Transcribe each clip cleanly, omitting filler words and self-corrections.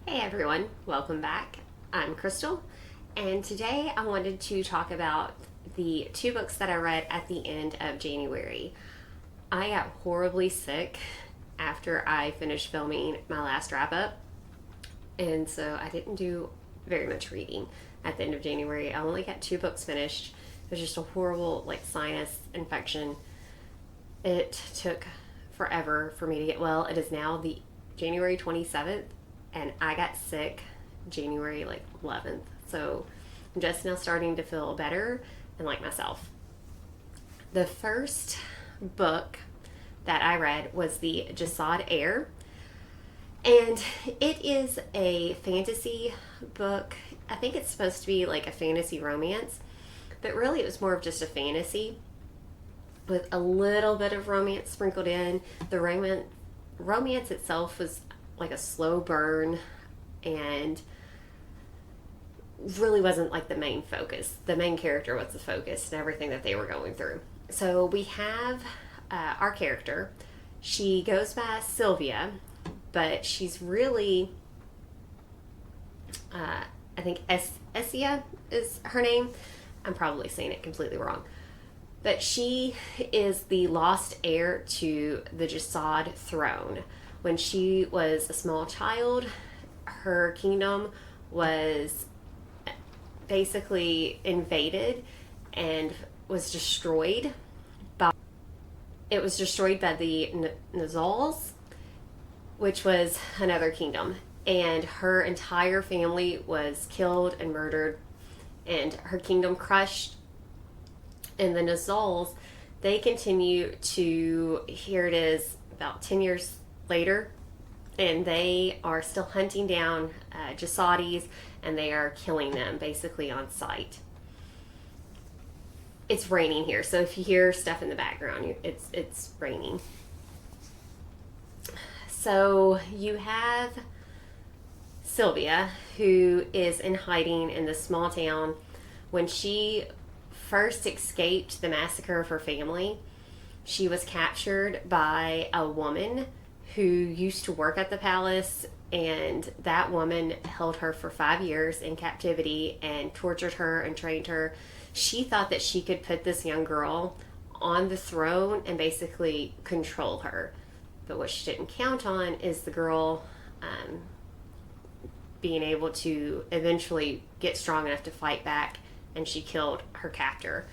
Hey everyone, welcome back. I'm Crystal, and today I wanted to talk about the two books that I read at the end of January. I got horribly sick after I finished filming my last wrap up, and so I didn't do very much reading at the end of January. I only got two books finished. It was just a horrible, sinus infection. It took forever for me to get well. It is now the January 27th, and I got sick January 11th. So I'm just now starting to feel better and like myself. The first book that I read was the Jasad Heir, and it is a fantasy book. I think it's supposed to be like a fantasy romance, but really it was more of just a fantasy with a little bit of romance sprinkled in. The romance itself was like a slow burn and really wasn't like the main focus. The main character was the focus and everything that they were going through. So we have our character. She goes by Sylvia, but she's really, I think Essia is her name. I'm probably saying it completely wrong. But she is the lost heir to the Jasad throne. When she was a small child, her kingdom was basically invaded and was destroyed by the Nazals, which was another kingdom, and her entire family was killed and murdered, and her kingdom crushed. And the Nazals, they continue to, here it is about 10 years later, and they are still hunting down Jasadis, and they are killing them basically on sight. It's raining here, so if you hear stuff in the background, it's raining. So you have Sylvia, who is in hiding in this small town. When she first escaped the massacre of her family, she was captured by a woman who used to work at the palace, and that woman held her for 5 years in captivity and tortured her and trained her. She thought that she could put this young girl on the throne and basically control her. But what she didn't count on is the girl being able to eventually get strong enough to fight back, and she killed her captor.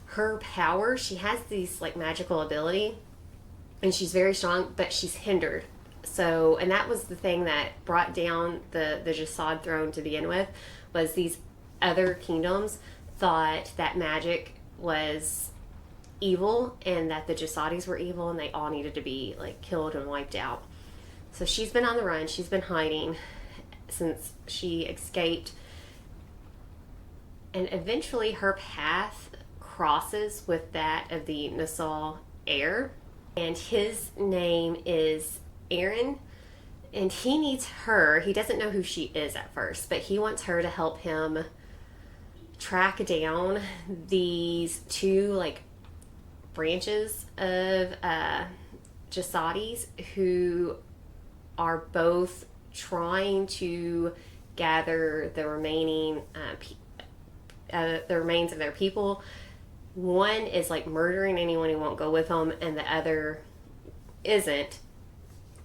Her power, she has these magical ability, and she's very strong, but she's hindered. So, and that was the thing that brought down the Jasad throne to begin with, was these other kingdoms thought that magic was evil and that the Jasadis were evil, and they all needed to be killed and wiped out. So she's been on the run. She's been hiding since she escaped, and eventually her path crosses with that of the Nazal heir, and his name is Aaron, and he needs her. He doesn't know who she is at first, but he wants her to help him track down these two branches of Jasadis who are both trying to gather the remaining the remains of their people. One is murdering anyone who won't go with them, and the other isn't.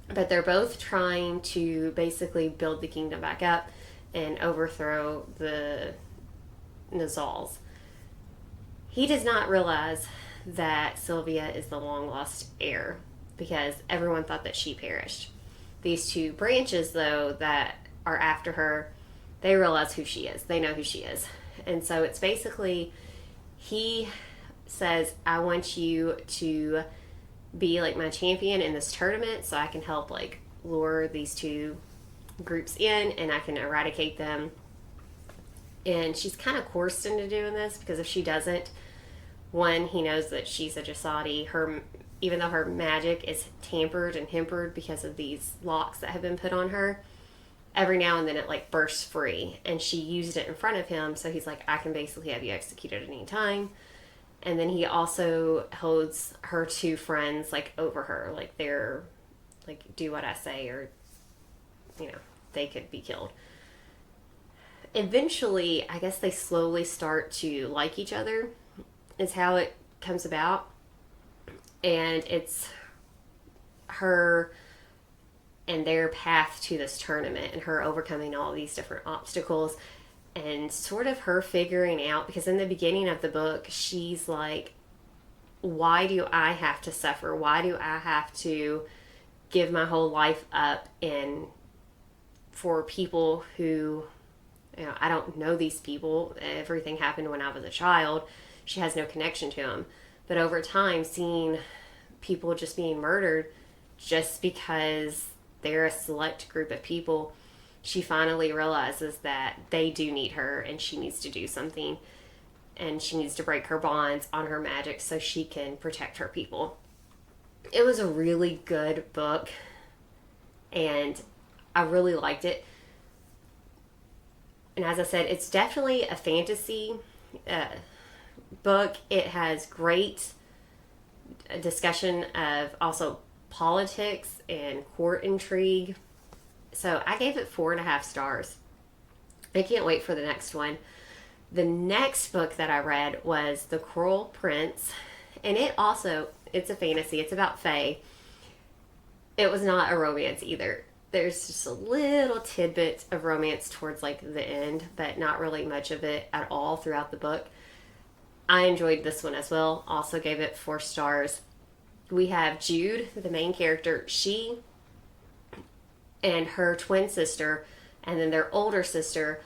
But they're both trying to basically build the kingdom back up and overthrow the Nazals. He does not realize that Sylvia is the long lost heir because everyone thought that she perished. These two branches, though, that are after her, they realize who she is. They know who she is. And so it's basically, he says, I want you to be my champion in this tournament so I can help lure these two groups in and I can eradicate them. And she's kind of coerced into doing this because if she doesn't, one, he knows that she's a Jasadi. Even though her magic is tampered and hampered because of these locks that have been put on her, every now and then it bursts free, and she used it in front of him, so he's I can basically have you executed at any time. And then he also holds her two friends over her, they're do what I say, or they could be killed. Eventually, I guess they slowly start to like each other, is how it comes about. And it's her and their path to this tournament and her overcoming all these different obstacles and sort of her figuring out, because in the beginning of the book, she's like, why do I have to suffer? Why do I have to give my whole life up and for people who, I don't know these people. Everything happened when I was a child. She has no connection to them. But over time, seeing people just being murdered just because they're a select group of people, she finally realizes that they do need her and she needs to do something. And she needs to break her bonds on her magic so she can protect her people. It was a really good book, and I really liked it. And as I said, it's definitely a fantasy book. It has great discussion of also politics and court intrigue. So I gave it 4.5 stars. I can't wait for the next one. The next book that I read was The Cruel Prince, and it's a fantasy. It's about fae. It was not a romance either. There's just a little tidbit of romance towards like the end, but not really much of it at all throughout the book. I enjoyed this one as well. Also gave it 4 stars. We have Jude, the main character. She and her twin sister, and then their older sister,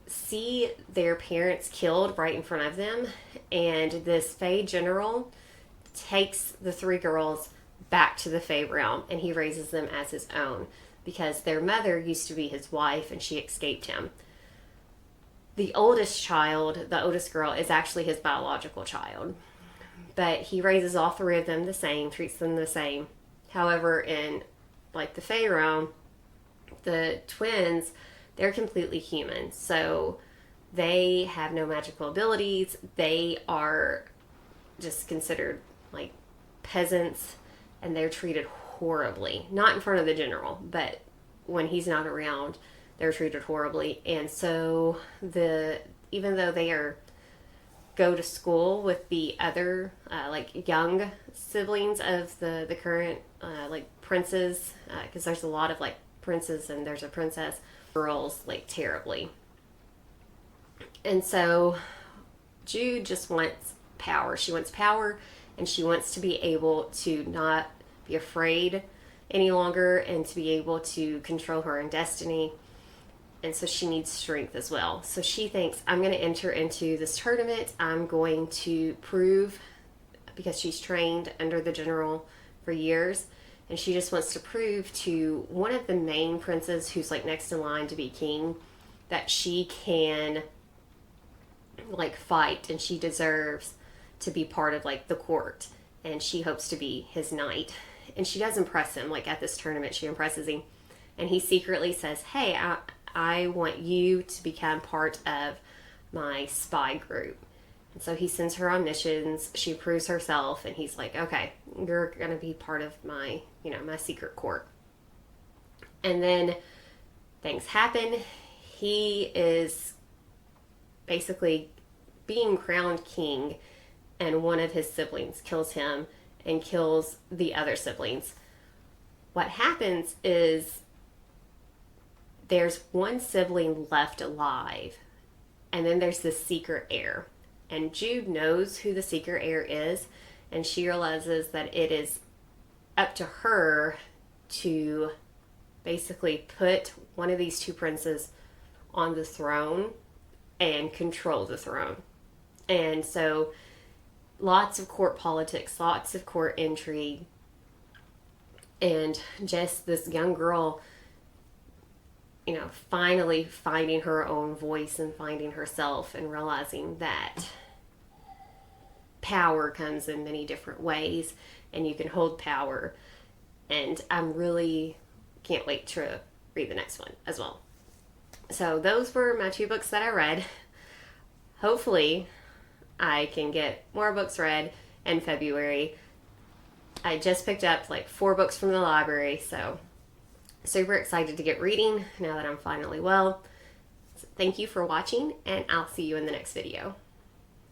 see their parents killed right in front of them, and this Fae general takes the 3 girls back to the Fae realm, and he raises them as his own because their mother used to be his wife and she escaped him. The oldest child, the oldest girl, is actually his biological child, but he raises all 3 of them the same, treats them the same. However, in like the Fae realm, the twins, they're completely human. So they have no magical abilities. They are just considered like peasants, and they're treated horribly. Not in front of the general, but when he's not around, they're treated horribly. And so even though they go to school with the other like young siblings of the current like princes, because there's a lot of like princes and there's a princess, girls like terribly. And so Jude just wants power. She wants power, and she wants to be able to not be afraid any longer and to be able to control her own destiny. And so she needs strength as well. So she thinks, I'm going to enter into this tournament. I'm going to prove, because she's trained under the general for years, and she just wants to prove to one of the main princes who's like next in line to be king that she can like fight and she deserves to be part of like the court, and she hopes to be his knight. And she does impress him. Like at this tournament, she impresses him, and he secretly says, hey, I want you to become part of my spy group. And so he sends her on missions. She proves herself, and he's like, okay, you're going to be part of my, my secret court. And then things happen. He is basically being crowned king, and one of his siblings kills him and kills the other siblings. What happens is there's one sibling left alive, and then there's the secret heir. And Jude knows who the secret heir is, and she realizes that it is up to her to basically put one of these 2 princes on the throne and control the throne. And so lots of court politics, lots of court intrigue, and just this young girl, finally finding her own voice and finding herself and realizing that power comes in many different ways and you can hold power. And I'm really can't wait to read the next one as well. So those were my 2 books that I read. Hopefully I can get more books read in February. I just picked up like 4 books from the library, so super excited to get reading now that I'm finally well. So thank you for watching, and I'll see you in the next video.